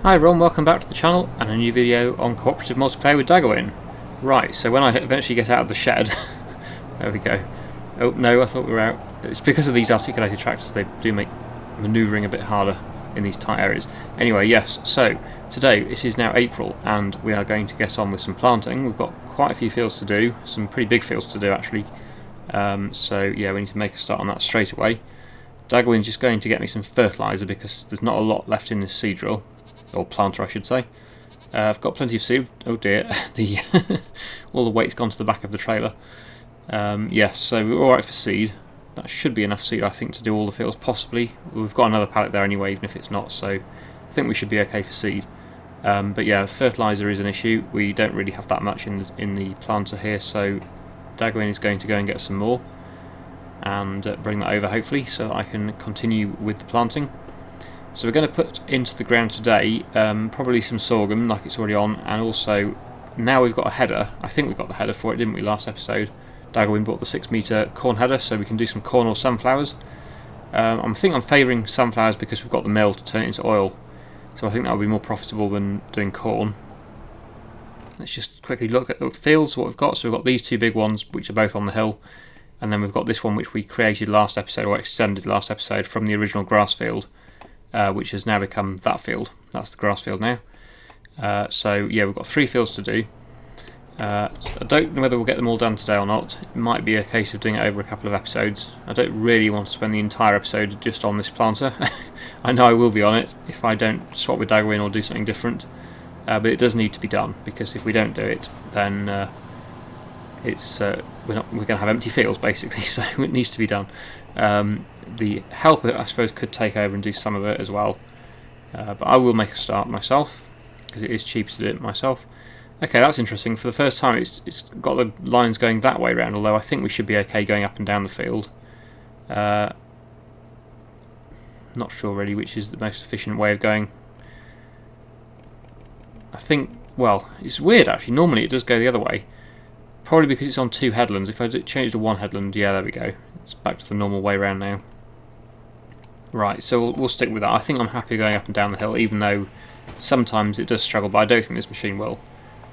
Hi everyone, welcome back to the channel and a new video on cooperative multiplayer with Daggerwin. Right, so when I eventually get out of the shed, there we go. Oh no, I thought we were out. It's because of these articulated tractors, they do make manoeuvring a bit harder in these tight areas. Anyway, yes, so today it is now April and we are going to get on with some planting. We've got quite a few fields to do, some pretty big fields to do actually. So yeah, we need to make a start on that straight away. Daggerwin's just going to get me some fertiliser because there's not a lot left in this seed drill. Or planter, I should say. I've got plenty of seed. Oh dear, all the weight's gone to the back of the trailer. Yes, so we're alright for seed. That should be enough seed, I think, to do all the fields, possibly. We've got another pallet there anyway, even if it's not, so I think we should be okay for seed. But yeah, fertiliser is an issue. We don't really have that much in the planter here, so Daggerwin is going to go and get some more and bring that over, hopefully, so I can continue with the planting. So we're going to put into the ground today probably some sorghum, like it's already on, and also now we've got a header. I think we got the header for it, didn't we, last episode? Daggerwin bought the 6-metre corn header, so we can do some corn or sunflowers. I think I'm favouring sunflowers because we've got the mill to turn it into oil, so I think that would be more profitable than doing corn. Let's just quickly look at the fields, what we've got. So we've got these two big ones, which are both on the hill, and then we've got this one which we created last episode, or extended last episode, from the original grass field. Which has now become that field. That's the grass field now. So yeah, we've got 3 fields to do. I don't know whether we'll get them all done today or not. It might be a case of doing it over a couple of episodes. I don't really want to spend the entire episode just on this planter. I know I will be on it if I don't swap with Daggerwin or do something different. But it does need to be done, because if we don't do it, then we're going to have empty fields basically. So it needs to be done. The helper, I suppose, could take over and do some of it as well, but I will make a start myself because it is cheaper to do it myself. Okay, that's interesting. For the first time it's got the lines going that way round, although I think we should be okay going up and down the field. Not sure really which is the most efficient way of going. I think, well, it's weird actually, normally it does go the other way, probably because it's on 2 headlands. If I change to 1 headland, yeah, there we go, it's back to the normal way round now. Right, so we'll stick with that. I think I'm happy going up and down the hill, even though sometimes it does struggle, but I don't think this machine will.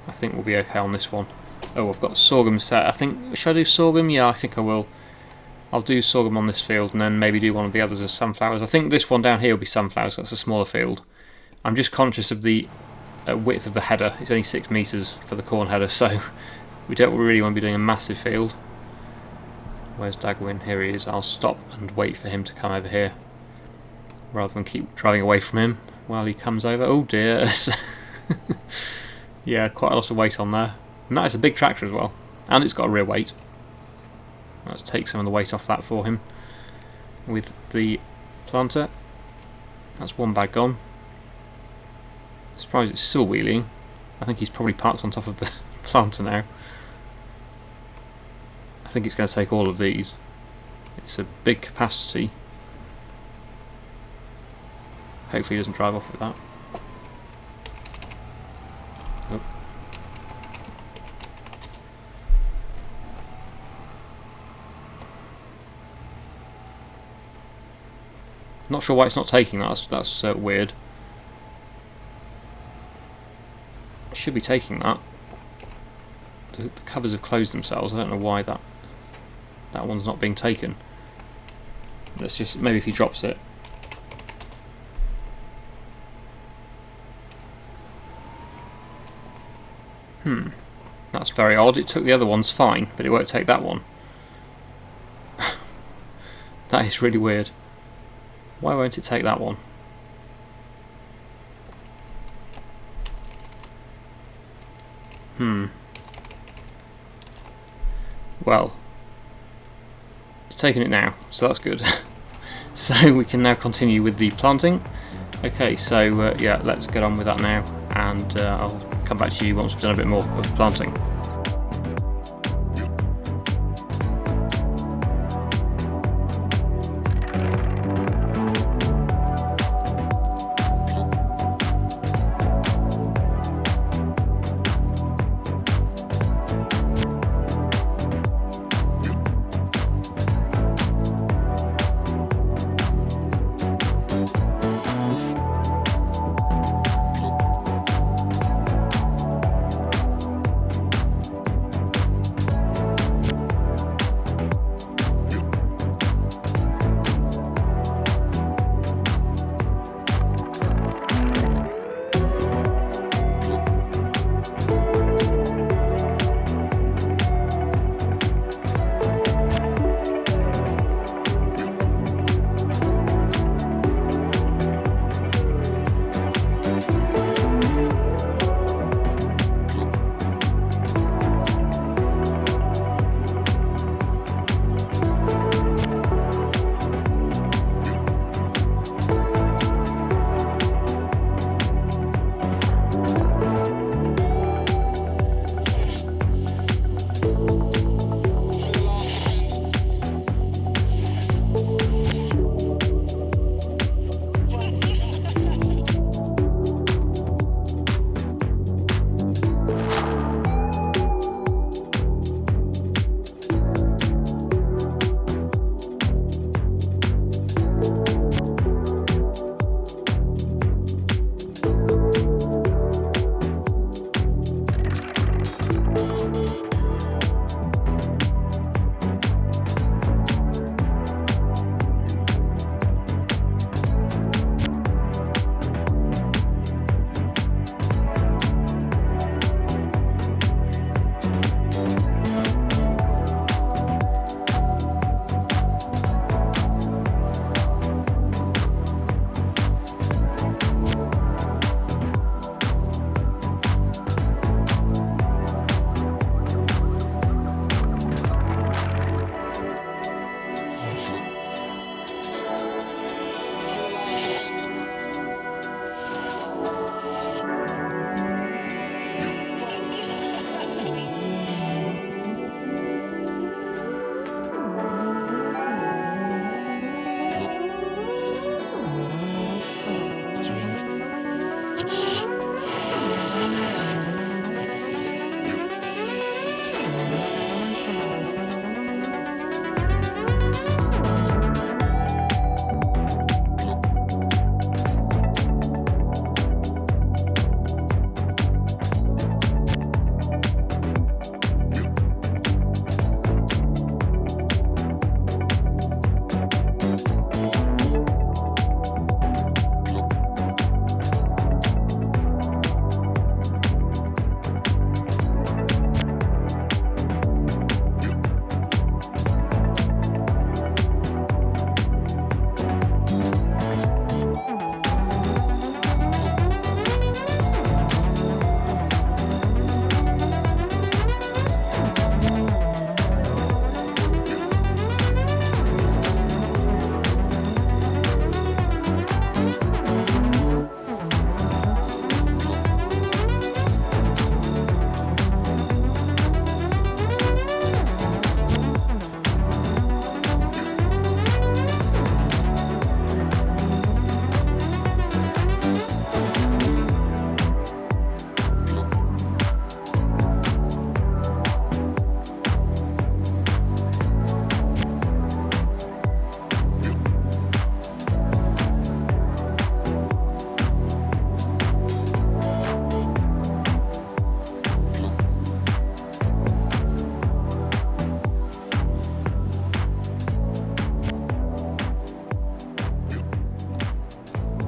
I think we'll be okay on this one. Oh, I've got sorghum set. I think, should I do sorghum? Yeah, I think I will. I'll do sorghum on this field and then maybe do one of the others as sunflowers. I think this one down here will be sunflowers, that's a smaller field. I'm just conscious of the width of the header. It's only 6 metres for the corn header, so we don't really want to be doing a massive field. Where's Daggerwin? Here he is. I'll stop and wait for him to come over here, rather than keep driving away from him while he comes over. Oh dear. Yeah, quite a lot of weight on there. And that is a big tractor as well. And it's got a rear weight. Let's take some of the weight off that for him with the planter. That's one bag gone. Surprised it's still wheeling. I think he's probably parked on top of the planter now. I think it's going to take all of these. It's a big capacity. Hopefully he doesn't drive off with that. Nope. Not sure why it's not taking that. That's weird. It should be taking that. The covers have closed themselves. I don't know why that one's not being taken. Let's just, maybe if he drops it. That's very odd. It took the other ones fine, but it won't take that one. That is really weird. Why won't it take that one? Well, it's taken it now, so that's good. So we can now continue with the planting. Okay, so yeah, let's get on with that now, and I'll come back to you once we've done a bit more of the planting.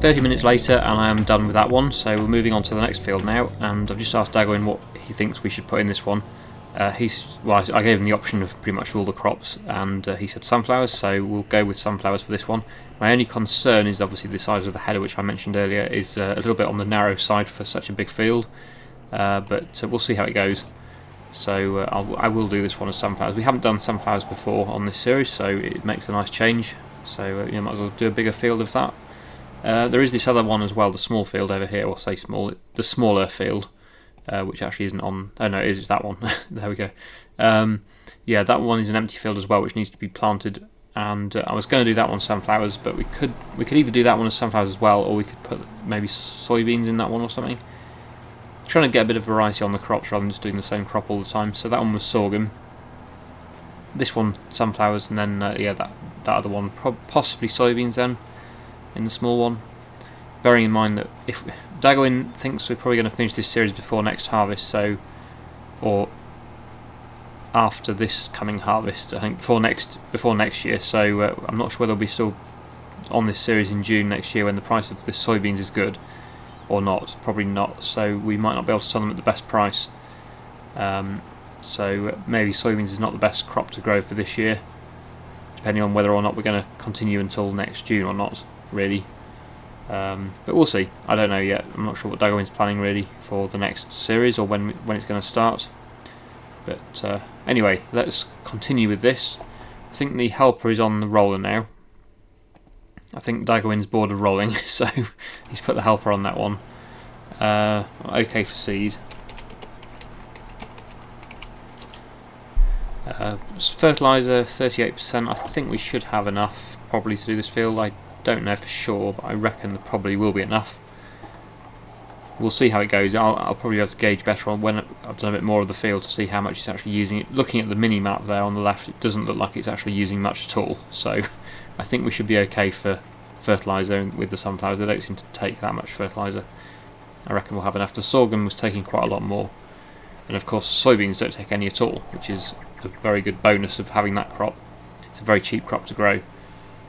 30 minutes later and I am done with that one, so we're moving on to the next field now, and I've just asked Daggerwin what he thinks we should put in this one. Well, I gave him the option of pretty much all the crops, and he said sunflowers, so we'll go with sunflowers for this one. My only concern is obviously the size of the header, which I mentioned earlier, is a little bit on the narrow side for such a big field, but we'll see how it goes. So I will do this one as sunflowers. We haven't done sunflowers before on this series, so it makes a nice change. So you might as well do a bigger field of that. There is this other one as well, the small field over here, or say small, the smaller field, which actually isn't on. Oh no, it is that one. There we go. Yeah, that one is an empty field as well, which needs to be planted. And I was going to do that one sunflowers, but we could either do that one as sunflowers as well, or we could put maybe soybeans in that one or something. Trying to get a bit of variety on the crops rather than just doing the same crop all the time. So that one was sorghum. This one sunflowers, and then yeah, that other one possibly soybeans then in the small one. Bearing in mind that if Daggerwin thinks we're probably going to finish this series before next harvest, so or after this coming harvest, I think before next year. So I'm not sure whether we'll be still on this series in June next year when the price of the soybeans is good or not. Probably not. So we might not be able to sell them at the best price. So maybe soybeans is not the best crop to grow for this year, depending on whether or not we're going to continue until next June or not, really. But we'll see. I don't know yet. I'm not sure what Daggerwin's planning really for the next series or when it's going to start. But anyway, let's continue with this. I think the helper is on the roller now. I think Daggerwin's bored of rolling, so he's put the helper on that one. Okay for seed. Fertiliser 38%. I think we should have enough probably to do this field. I don't know for sure, but I reckon there probably will be enough. We'll see how it goes. I'll probably be able to gauge better on when I've done a bit more of the field to see how much it's actually using it. Looking at the mini map there on the left, it doesn't look like it's actually using much at all. So I think we should be okay for fertiliser with the sunflowers. They don't seem to take that much fertiliser. I reckon we'll have enough. The sorghum was taking quite a lot more, and of course soybeans don't take any at all, which is a very good bonus of having that crop. It's a very cheap crop to grow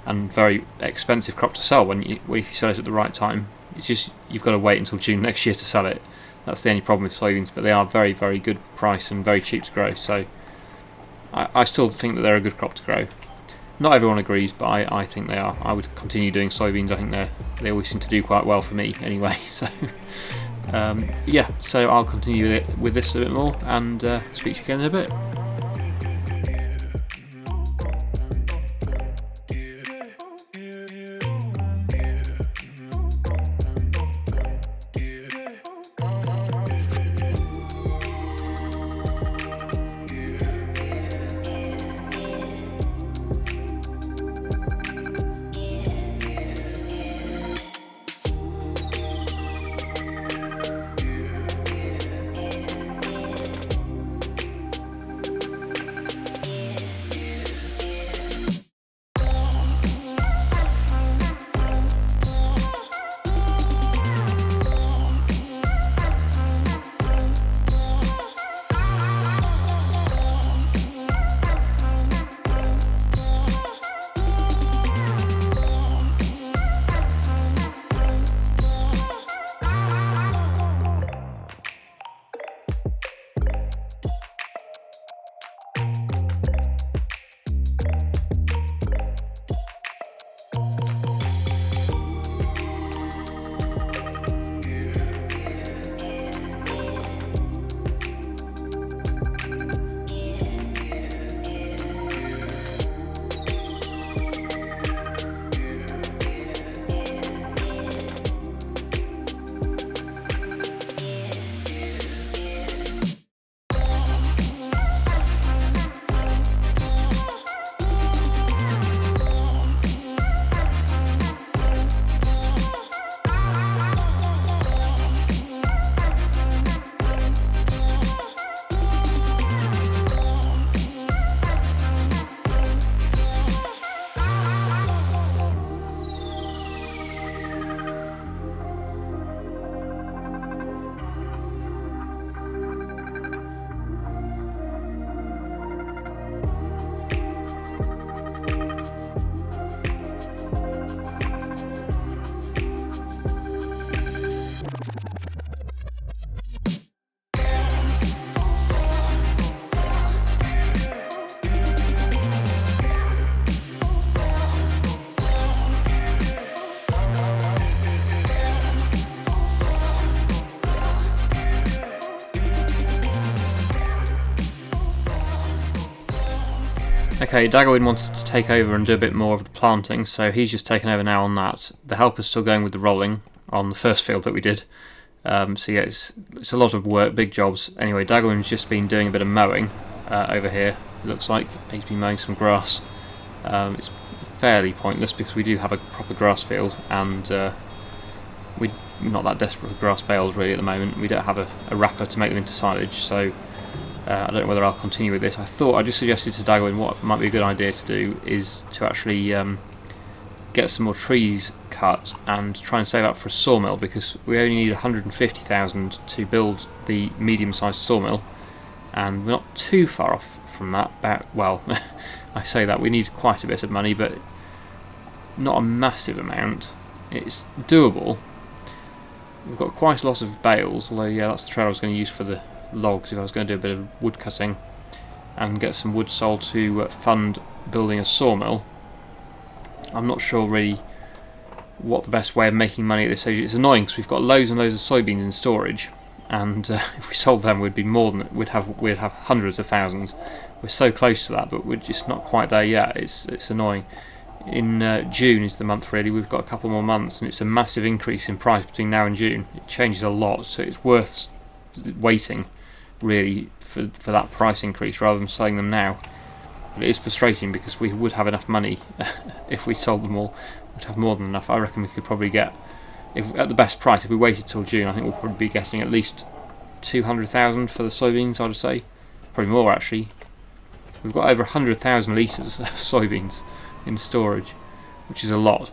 and very expensive crop to sell when you sell it at the right time. It's just you've got to wait until June next year to sell it. That's the only problem with soybeans, but they are very, very good price and very cheap to grow. So I still think that they're a good crop to grow. Not everyone agrees, but I think they are. I would continue doing soybeans. I think they always seem to do quite well for me anyway. So yeah, so I'll continue with this a bit more and speak to you again in a bit. Okay, Daggerwin wanted to take over and do a bit more of the planting, so he's just taken over now on that. The helper's still going with the rolling on the first field that we did. So yeah, it's a lot of work, big jobs. Anyway, Daggerwin's just been doing a bit of mowing over here. It looks like he's been mowing some grass. It's fairly pointless because we do have a proper grass field, and we're not that desperate for grass bales really at the moment. We don't have a wrapper to make them into silage, so I don't know whether I'll continue with this. I just suggested to Daggerwin what might be a good idea to do is to actually get some more trees cut and try and save up for a sawmill, because we only need 150,000 to build the medium-sized sawmill, and we're not too far off from that. Well, I say that we need quite a bit of money, but not a massive amount. It's doable. We've got quite a lot of bales, although yeah, that's the trailer I was going to use for the logs if I was going to do a bit of wood cutting and get some wood sold to fund building a sawmill. I'm not sure really what the best way of making money at this stage. It's annoying because we've got loads and loads of soybeans in storage, and if we sold them, we'd be more than we'd have hundreds of thousands. We're so close to that, but we're just not quite there yet. It's annoying. In June is the month really. We've got a couple more months, and it's a massive increase in price between now and June. It changes a lot, so it's worth waiting really for that price increase rather than selling them now. But it is frustrating because we would have enough money if we sold them all. We'd have more than enough. I reckon we could probably get, if at the best price, if we waited till June, I think we'll probably be getting at least 200,000 for the soybeans, I would say. Probably more actually. We've got over 100,000 litres of soybeans in storage, which is a lot.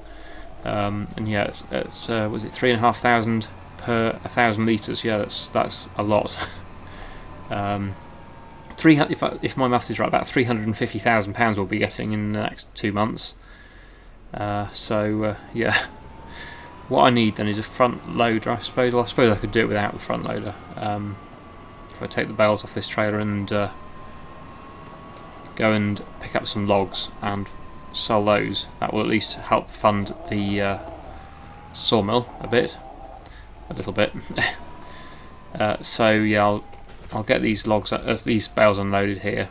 And yeah, was it 3,500 per 1,000 litres? Yeah, that's a lot. If my maths is right, about £350,000 we'll be getting in the next 2 months. Yeah, what I need then is a front loader, I suppose. Well, I suppose I could do it without the front loader. If I take the bales off this trailer and go and pick up some logs and sell those, that will at least help fund the sawmill a little bit. So yeah, I'll get these these bales unloaded here.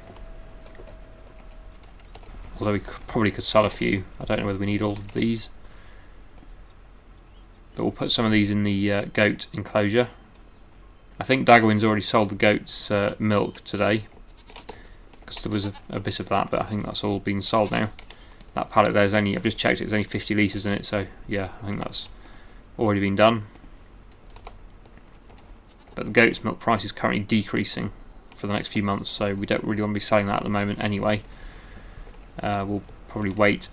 Although we probably could sell a few. I don't know whether we need all of these. But we'll put some of these in the goat enclosure. I think Daggerwin's already sold the goat's milk today, because there was a bit of that, but I think that's all been sold now. That pallet there's only, I've just checked, it's only 50 litres in it, so yeah, I think that's already been done. But the goat's milk price is currently decreasing for the next few months, so we don't really want to be selling that at the moment anyway. We'll probably wait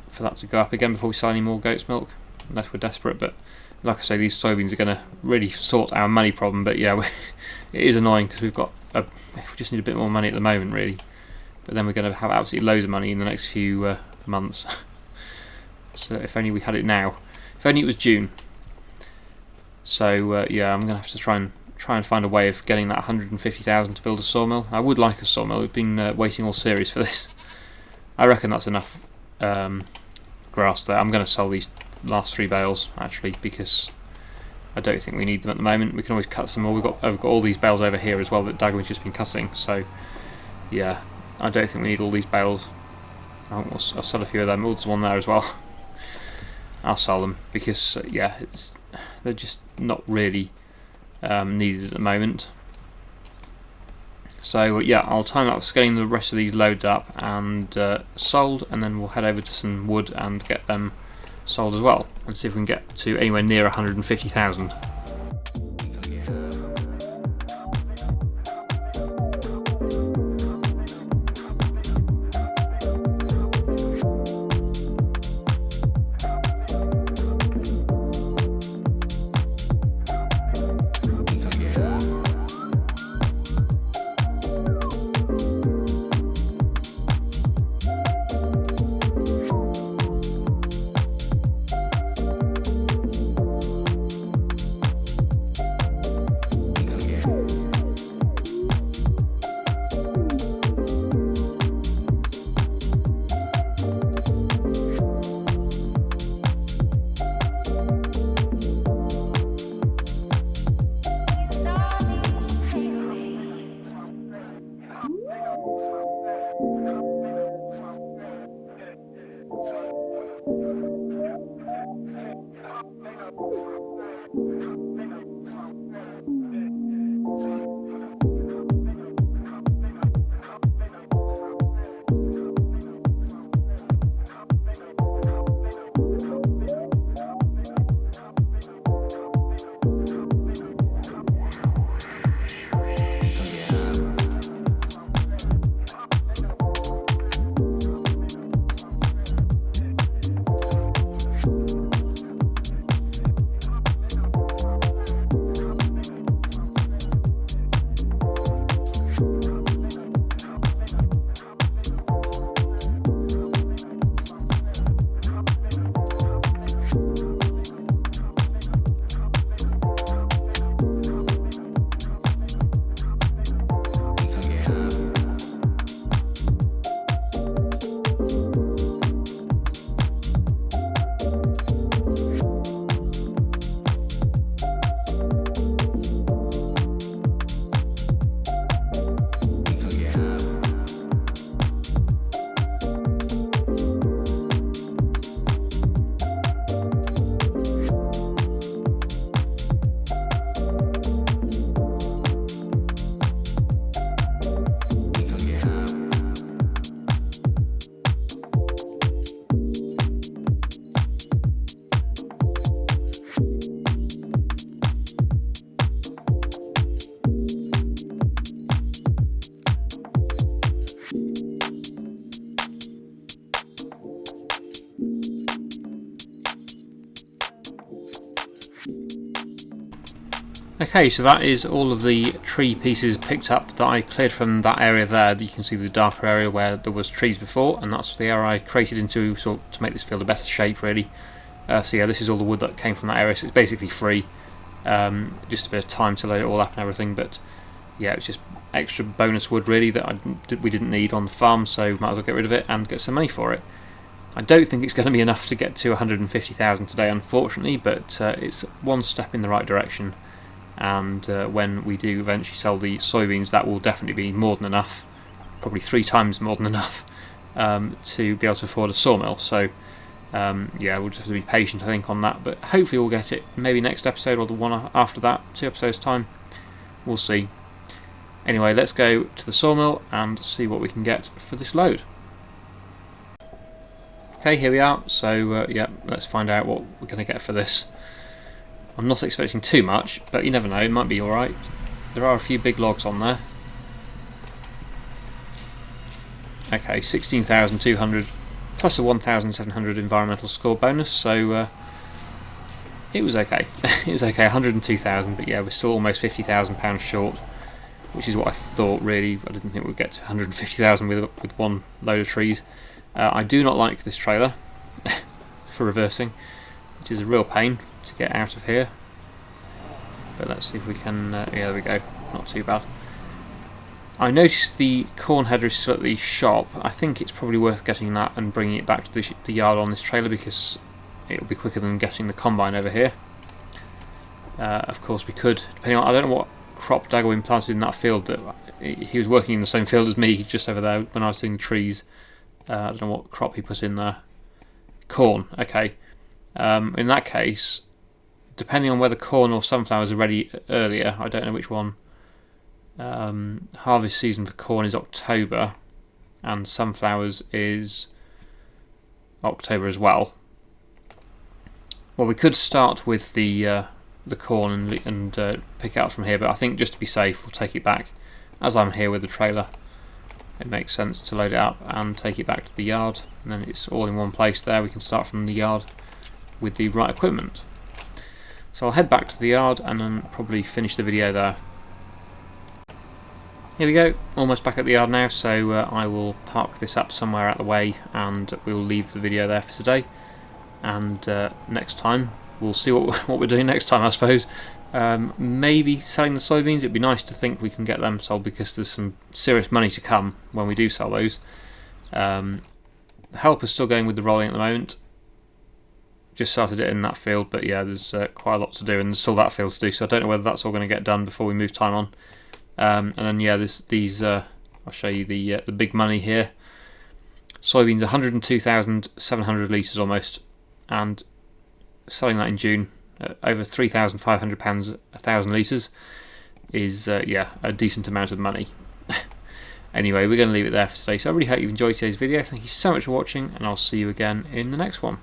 for that to go up again before we sell any more goat's milk, unless we're desperate. But like I say, these soybeans are going to really sort our money problem. But yeah, it is annoying because we just need a bit more money at the moment really. But then we're going to have absolutely loads of money in the next few months. So if only we had it now. If only it was June. So yeah, I'm going to have to try and find a way of getting that 150,000 to build a sawmill. I would like a sawmill. We've been waiting all series for this. I reckon that's enough grass there. I'm going to sell these last 3 bales actually, because I don't think we need them at the moment. We can always cut some more. I've got all these bales over here as well that Daggerwin's just been cutting. So yeah, I don't think we need all these bales. I'll sell a few of them. Oh, there's one there as well. I'll sell them because yeah, they're just not really needed at the moment. So yeah, I'll time lapse getting the rest of these loaded up and sold, and then we'll head over to some wood and get them sold as well, and see if we can get to anywhere near 150,000. Okay, so that is all of the tree pieces picked up that I cleared from that area there. You can see the darker area where there was trees before, and that's the area I created into to make this field a better shape, really. So yeah, this is all the wood that came from that area, so it's basically free. Just a bit of time to load it all up and everything, but yeah, it's just extra bonus wood really that we didn't need on the farm, so might as well get rid of it and get some money for it. I don't think it's going to be enough to get to 150,000 today, unfortunately, but it's one step in the right direction. And when we do eventually sell the soybeans, that will definitely be more than enough, probably 3 times more than enough, to be able to afford a sawmill. So yeah, we'll just have to be patient, I think, on that, but hopefully we'll get it maybe next episode or the one after that, 2 episodes time. We'll see. Anyway, let's go to the sawmill and see what we can get for this load. Okay, here we are. So yeah, let's find out what we're going to get for this. I'm not expecting too much, but you never know, it might be alright. There are a few big logs on there. Okay, 16,200 plus a 1,700 environmental score bonus, so it was okay. It was okay, 102,000, but yeah, we're still almost £50,000 short, which is what I thought really. I didn't think we'd get to 150,000 with one load of trees. I do not like this trailer for reversing, which is a real pain to get out of here, but let's see if we can. Yeah, there we go, not too bad. I noticed the corn header is still at the shop. I think it's probably worth getting that and bringing it back to the yard on this trailer, because it'll be quicker than getting the combine over here. Of course we could, depending on, I don't know what crop Daggerwin planted in that field. That he was working in the same field as me, just over there when I was doing the trees. I don't know what crop he put in there. Corn, okay. In that case, depending on whether corn or sunflowers are ready earlier, I don't know which one. Harvest season for corn is October, and sunflowers is October as well. Well, we could start with the corn and pick it up from here, but I think just to be safe, we'll take it back. As I'm here with the trailer, it makes sense to load it up and take it back to the yard, and then it's all in one place there. We can start from the yard with the right equipment. So I'll head back to the yard and then probably finish the video there. Here we go, almost back at the yard now, so I will park this up somewhere out of the way and we'll leave the video there for today. And next time, we'll see what we're doing next time, I suppose. Maybe selling the soybeans. It'd be nice to think we can get them sold, because there's some serious money to come when we do sell those. The helper's still going with the rolling at the moment. Just started it in that field, but yeah, there's quite a lot to do, and there's still that field to do, so I don't know whether that's all going to get done before we move time on. And then yeah, these I'll show you the big money here. Soybeans, 102,700 litres almost, and selling that in June at over £3,500 1,000 litres is yeah, a decent amount of money. Anyway, we're going to leave it there for today, so I really hope you've enjoyed today's video. Thank you so much for watching, and I'll see you again in the next one.